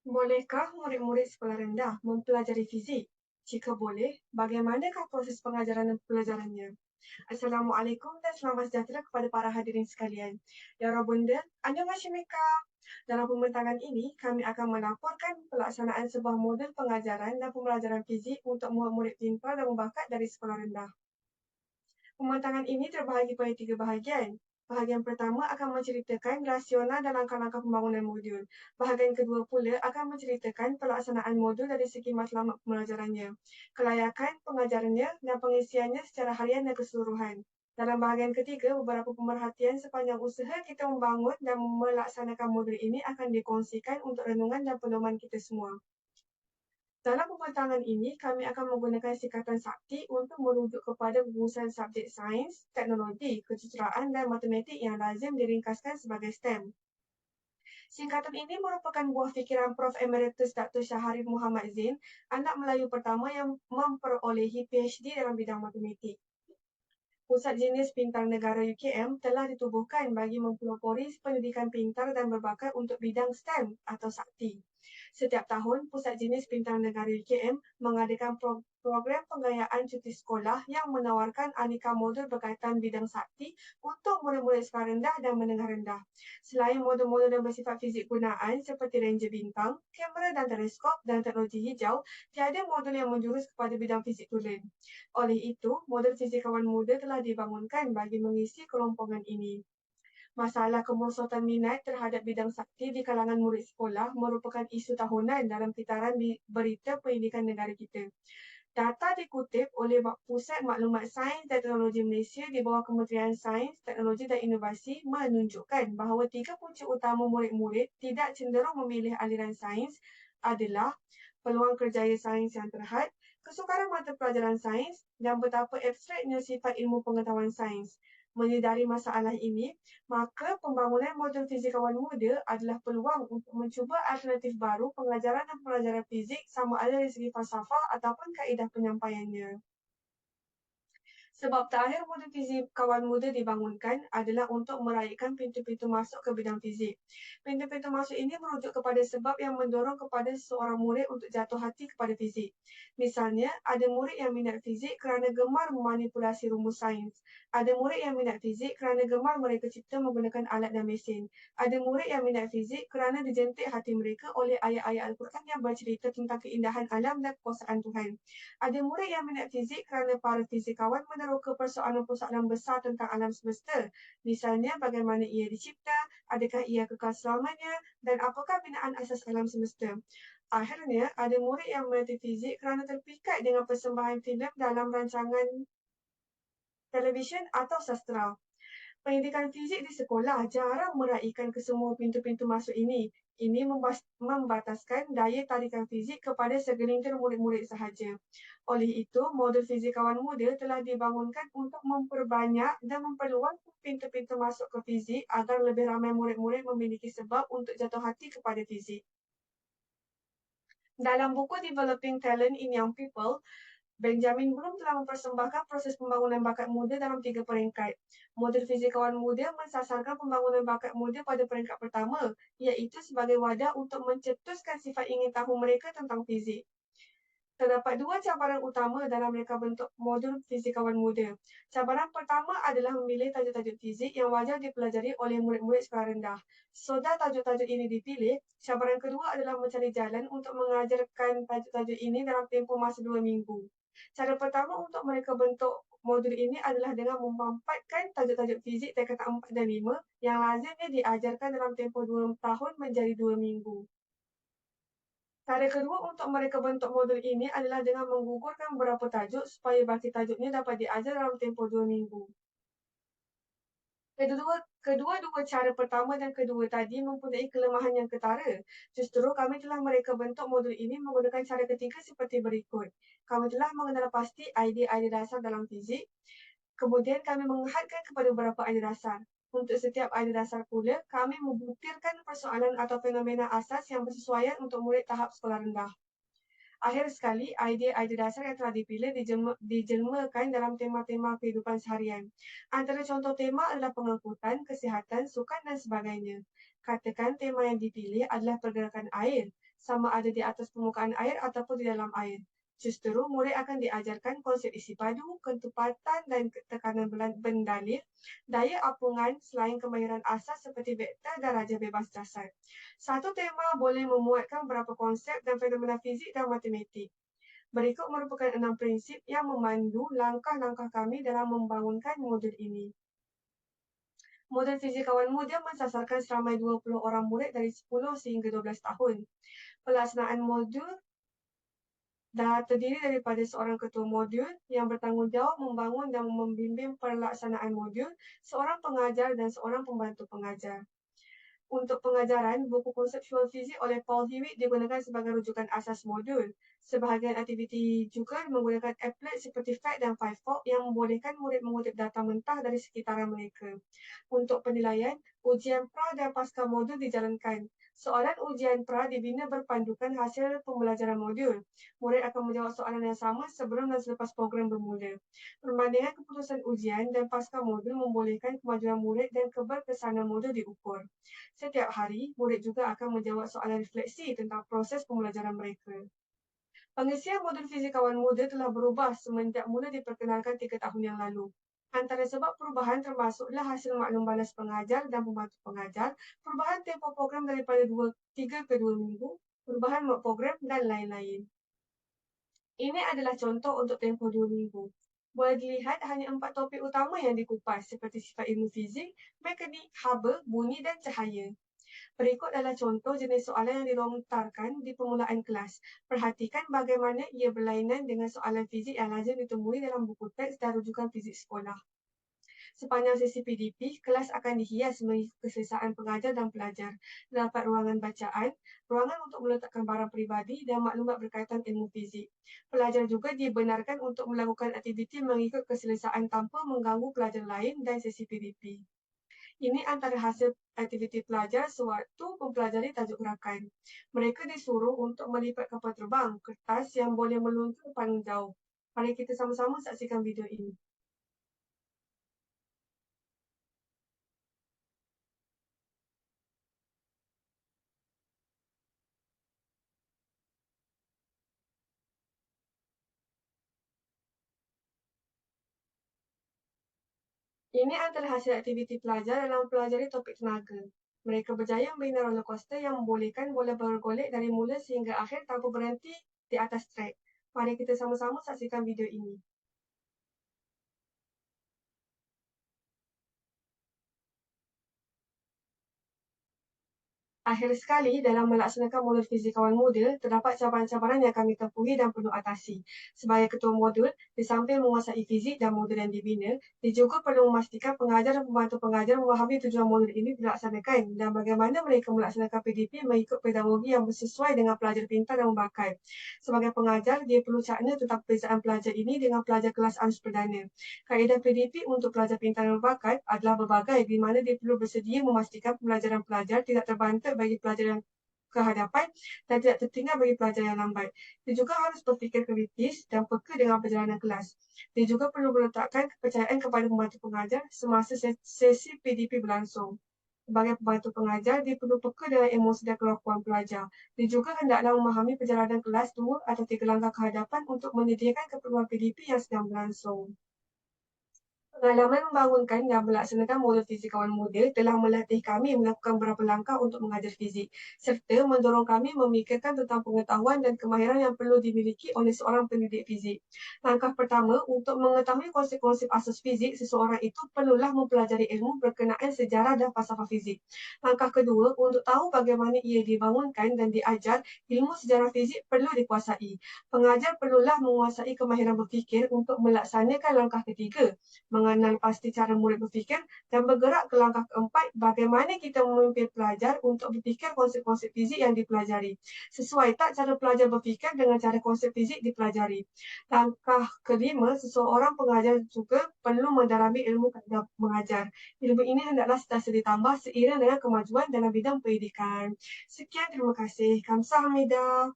Bolehkah murid-murid sekolah rendah mempelajari fizik? Jika boleh, bagaimanakah proses pengajaran dan pelajarannya? Assalamualaikum dan selamat sejahtera kepada para hadirin sekalian. Ya Rabunda, Annyeonghaseyo. Dalam pembintangan ini, kami akan melaporkan pelaksanaan sebuah modul pengajaran dan pembelajaran fizik untuk murid-murid pintar dan berbakat dari sekolah rendah. Pembintangan ini terbahagi pada 3 bahagian. Bahagian pertama akan menceritakan rasional dan langkah-langkah pembangunan modul. Bahagian kedua pula akan menceritakan pelaksanaan modul dari segi matlamat pembelajarannya, kelayakan pengajarannya dan pengisiannya secara harian dan keseluruhan. Dalam bahagian ketiga, beberapa pemerhatian sepanjang usaha kita membangun dan melaksanakan modul ini akan dikongsikan untuk renungan dan pedoman kita semua. Dalam pembintangan ini, kami akan menggunakan singkatan sakti untuk merujuk kepada rumusan subjek sains, teknologi, kejuruteraan dan matematik yang lazim diringkaskan sebagai STEM. Singkatan ini merupakan buah fikiran Prof. Emeritus Dr. Syahril Muhammad Zain, anak Melayu pertama yang memperolehi PhD dalam bidang matematik. Pusat Jenis Pintar Negara UKM telah ditubuhkan bagi mempelopori pendidikan pintar dan berbakat untuk bidang STEM atau sakti. Setiap tahun, Pusat Jenis Pintar Negara UKM mengadakan program penggayaan cuti sekolah yang menawarkan aneka modul berkaitan bidang sakti untuk murid-murid sekolah rendah dan menengah rendah. Selain modul-modul yang bersifat fizik gunaan seperti ranger bintang, kamera dan teleskop dan teknologi hijau, tiada modul yang menjurus kepada bidang fizik tulen. Oleh itu, modul fisikawan muda telah dibangunkan bagi mengisi kelompokan ini. Masalah kemerosotan minat terhadap bidang sakti di kalangan murid sekolah merupakan isu tahunan dalam titaran berita pendidikan negara kita. Data dikutip oleh Pusat Maklumat Sains dan Teknologi Malaysia di bawah Kementerian Sains, Teknologi dan Inovasi menunjukkan bahawa 3 punca utama murid-murid tidak cenderung memilih aliran sains adalah peluang kerjaya sains yang terhad, kesukaran mata pelajaran sains dan betapa abstraknya sifat ilmu pengetahuan sains. Menyedari masalah ini, maka pembangunan modul fisikawan muda adalah peluang untuk mencuba alternatif baru pengajaran dan pelajaran fizik sama ada dari segi falsafah ataupun kaedah penyampaiannya. Sebab terakhir modul fisikawan muda dibangunkan adalah untuk meraihkan pintu-pintu masuk ke bidang fizik. Pintu-pintu masuk ini merujuk kepada sebab yang mendorong kepada seorang murid untuk jatuh hati kepada fizik. Misalnya, ada murid yang minat fizik kerana gemar memanipulasi rumus sains. Ada murid yang minat fizik kerana gemar mereka cipta menggunakan alat dan mesin. Ada murid yang minat fizik kerana dijentik hati mereka oleh ayat-ayat Al-Quran yang bercerita tentang keindahan alam dan kekuasaan Tuhan. Ada murid yang minat fizik kerana para fizikawan meneroka persoalan-persoalan besar tentang alam semesta. Misalnya, bagaimana ia dicipta, adakah ia kekal selamanya, dan apakah binaan asas alam semesta. Akhirnya, ada murid yang meminati fizik kerana terpikat dengan persembahan filem dalam rancangan televisyen atau sastra. Pendidikan fizik di sekolah jarang meraihkan kesemua pintu-pintu masuk ini. Ini membataskan daya tarikan fizik kepada segelintir murid-murid sahaja. Oleh itu, modul fizikawan muda telah dibangunkan untuk memperbanyak dan memperluas pintu-pintu masuk ke fizik agar lebih ramai murid-murid memiliki sebab untuk jatuh hati kepada fizik. Dalam buku Developing Talent in Young People, Benjamin Bloom telah mempersembahkan proses pembangunan bakat muda dalam 3 peringkat. Modul fizikawan muda mensasarkan pembangunan bakat muda pada peringkat pertama, iaitu sebagai wadah untuk mencetuskan sifat ingin tahu mereka tentang fizik. Terdapat 2 cabaran utama dalam reka bentuk modul fizikawan muda. Cabaran pertama adalah memilih tajuk-tajuk fizik yang wajar dipelajari oleh murid-murid sekolah rendah. Sesudah tajuk-tajuk ini dipilih, cabaran kedua adalah mencari jalan untuk mengajarkan tajuk-tajuk ini dalam tempoh masa 2 minggu. Cara pertama untuk mereka bentuk modul ini adalah dengan memampatkan tajuk-tajuk fizik tingkatan 4 dan 5 yang lazimnya diajarkan dalam tempoh 2 tahun menjadi 2 minggu. Cara kedua untuk mereka bentuk modul ini adalah dengan menggugurkan beberapa tajuk supaya baki tajuknya dapat diajar dalam tempoh 2 minggu. Kedua-dua cara pertama dan kedua tadi mempunyai kelemahan yang ketara. Justru kami telah mereka bentuk modul ini menggunakan cara ketiga seperti berikut. Kami telah mengenal pasti idea-idea dasar dalam fizik. Kemudian kami menghadkan kepada beberapa idea dasar. Untuk setiap idea dasar pula, kami membutirkan persoalan atau fenomena asas yang bersesuaian untuk murid tahap sekolah rendah. Akhir sekali, idea-idea dasar yang telah dipilih dijelmakan dalam tema-tema kehidupan seharian. Antara contoh tema adalah pengangkutan, kesihatan, sukan dan sebagainya. Katakan tema yang dipilih adalah pergerakan air. sama ada di atas permukaan air ataupun di dalam air. Justru, murid akan diajarkan konsep isi padu, ketepatan dan tekanan bendalil, daya apungan selain kemahiran asas seperti vektor dan darjah bebas dasar. Satu tema boleh memuatkan beberapa konsep dan fenomena fizik dan matematik. Berikut merupakan 6 prinsip yang memandu langkah-langkah kami dalam membangunkan modul ini. Modul Fisikawan Muda mensasarkan seramai 20 orang murid dari 10 sehingga 12 tahun. Pelaksanaan modul terdiri daripada seorang ketua modul yang bertanggungjawab membangun dan membimbing pelaksanaan modul, seorang pengajar dan seorang pembantu pengajar. Untuk pengajaran, buku konseptual fizik oleh Paul Hewitt digunakan sebagai rujukan asas modul. Sebahagian aktiviti juga menggunakan applet seperti FACT dan 5-Fork yang membolehkan murid mengutip data mentah dari sekitaran mereka. Untuk penilaian, ujian pra dan pasca modul dijalankan. Soalan ujian pra dibina berpandukan hasil pembelajaran modul. Murid akan menjawab soalan yang sama sebelum dan selepas program bermula. Perbandingan keputusan ujian dan pasca modul membolehkan kemajuan murid dan keberkesanan modul diukur. Setiap hari, murid juga akan menjawab soalan refleksi tentang proses pembelajaran mereka. Pengisian modul Fisikawan Muda telah berubah semenjak mula diperkenalkan 3 tahun yang lalu. Antara sebab perubahan termasuklah hasil maklum balas pengajar dan pembantu pengajar, perubahan tempoh program daripada 3 ke 2 minggu, perubahan mod program dan lain-lain. Ini adalah contoh untuk tempoh 2 minggu. Boleh dilihat hanya 4 topik utama yang dikupas seperti sifat ilmu fizik, mekanik, haba, bunyi dan cahaya. Berikut adalah contoh jenis soalan yang dilontarkan di permulaan kelas. Perhatikan bagaimana ia berlainan dengan soalan fizik yang lazim ditemui dalam buku teks dan rujukan fizik sekolah. Sepanjang sesi PDP, kelas akan dihias mengikut keselesaan pengajar dan pelajar. Terdapat ruangan bacaan, ruangan untuk meletakkan barang peribadi dan maklumat berkaitan ilmu fizik. Pelajar juga dibenarkan untuk melakukan aktiviti mengikut keselesaan tanpa mengganggu pelajar lain dan sesi PDP. Ini antara hasil aktiviti pelajar sewaktu mempelajari tajuk rakan. Mereka disuruh untuk melipat kapal terbang, kertas yang boleh meluncur paling jauh. Mari kita sama-sama saksikan video ini. Ini adalah hasil aktiviti pelajar dalam mempelajari topik tenaga. Mereka berjaya membina roller coaster yang membolehkan bola bergolek dari mula sehingga akhir tanpa berhenti di atas trek. Mari kita sama-sama saksikan video ini. Akhir sekali, dalam melaksanakan modul Fisikawan Muda, terdapat cabaran-cabaran yang kami tempuhi dan perlu atasi. Sebagai ketua modul, di samping menguasai fizik dan modul yang dibina, dia juga perlu memastikan pengajar dan pembantu pengajar memahami tujuan modul ini dilaksanakan dan bagaimana mereka melaksanakan PDP mengikut pedagogi yang sesuai dengan pelajar pintar dan berbakat. Sebagai pengajar, dia perlu cakna tentang perbezaan pelajar ini dengan pelajar kelas arus perdana. Kaedah PDP untuk pelajar pintar dan berbakat adalah berbagai di mana dia perlu bersedia memastikan pembelajaran pelajar tidak terbantuk bagi pelajar yang kehadapan dan tidak tertinggal bagi pelajar yang lambat. Dia juga harus berfikir kritis dan peka dengan perjalanan kelas. Dia juga perlu meletakkan kepercayaan kepada pembantu pengajar semasa sesi PDP berlangsung. Sebagai pembantu pengajar, dia perlu peka dengan emosi dan kelakuan pelajar. Dia juga hendaklah memahami perjalanan kelas 2 atau 3 langkah ke hadapan untuk menyediakan keperluan PDP yang sedang berlangsung. Pengalaman membangunkan dan melaksanakan modul Fisikawan Muda telah melatih kami melakukan beberapa langkah untuk mengajar fizik, serta mendorong kami memikirkan tentang pengetahuan dan kemahiran yang perlu dimiliki oleh seorang pendidik fizik. Langkah pertama, untuk mengetahui konsep-konsep asas fizik, seseorang itu perlulah mempelajari ilmu berkenaan sejarah dan falsafah fizik. Langkah kedua, untuk tahu bagaimana ia dibangunkan dan diajar, ilmu sejarah fizik perlu dikuasai. Pengajar perlulah menguasai kemahiran berfikir untuk melaksanakan langkah ketiga, mengenal pasti cara murid berfikir dan bergerak ke langkah keempat, bagaimana kita memimpin pelajar untuk berfikir konsep-konsep fizik yang dipelajari. Sesuai tak cara pelajar berfikir dengan cara konsep fizik dipelajari. Langkah kelima, seseorang pengajar juga perlu mendalami ilmu kaedah mengajar. Ilmu ini hendaklah sentiasa ditambah seiring dengan kemajuan dalam bidang pendidikan. Sekian, terima kasih. Kamsahamnida.